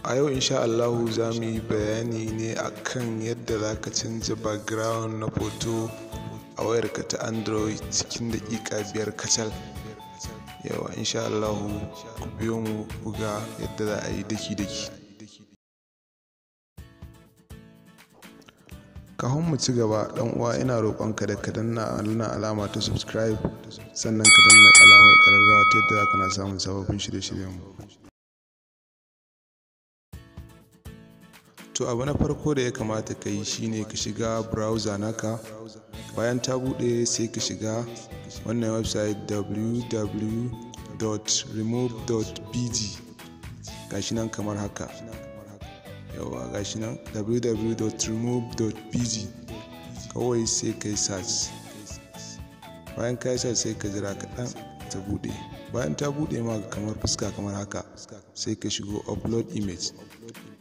A yau insha Allahu za mu yi bayani ne akan yadda za ka canza background na foto a wayarka ta Android cikin daƙiƙa 5 kacal. Yawa insha Allahu ku biyo mu ku ga yadda za a yi daki-daki. Kafin mu ci gaba, ɗan uwa ina roƙonka da ka danna wannan alama ta subscribe, sannan ka danna alamar ƙararrawa ta yadda za ka na samun sababbin shirye-shiryenmu. To abu na farko da ya kamata ka yi shine ka shiga browser naka. Bayan ta bude sai ka shiga wannan website www.remove.bg, gashi nan kamar haka. Yawa gashi nan www.remove.bg, kawai sai ka yi search. Bayan ka yi search sai ka jira kaɗan ta bude. Bayan ta bude ma kamar fuska kamar haka, sai ka shigo upload image.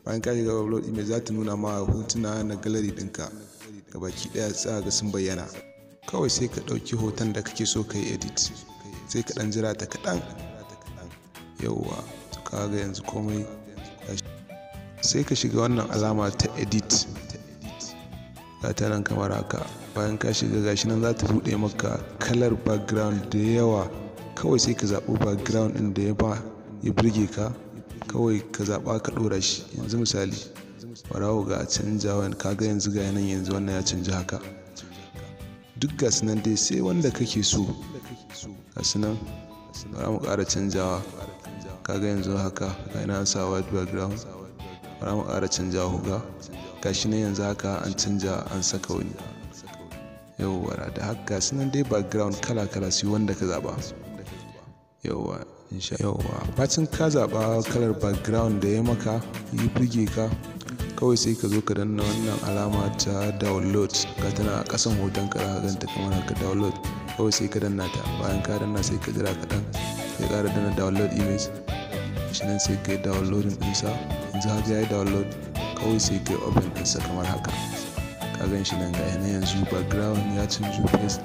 Bayan ka shiga upload image za ta nuna ma hotuna na gallery ɗinka gabaki ɗaya za ga sun bayyana. Kawai sai ka ɗauki hoton da kake so ka yi edit, sai ka ɗan jira ta kaɗan. Yauwa ka ga yanzu komai. Sai ka shiga wannan alama ta edit, ga ta nan kamar haka. Bayan ka shiga gashi nan za ta buɗe maka kalar background da yawa. Kawai sai ka zaɓi background ɗin da ya burge ka, kawai ka zaɓa ka ɗora shi. Yanzu misali barawo ga canjawan, kaga yanzu ga nan yanzu wannan ya canji haka. Duk ga su nan dai sai wanda kake so. Ga su nan bara mu ƙara canjawa, kaga yanzu haka ga ina sa white background. Bara mu ƙara canjawa huga, gashi nan yanzu haka an canja an saka wani. Yauwa da haka ga su nan dai background kala-kala sai wanda ka zaɓa. Yauwa bacin ka zaɓa kalar background da ya maka yi burge ka, kawai sai ka zo ka danna wannan alama ta download. Ga tana a ƙasan hoton ka za ka ganta kamar haka, download. Kawai sai ka danna ta. Bayan ka danna sai ka jira kaɗan, sai ƙara danna download image. Shi nan sai ka yi downloading ɗinsa. Yanzu haka ya yi download, kawai sai ka yi open ɗinsa kamar haka. Ka gan shi nan ga yanzu background ya canju face.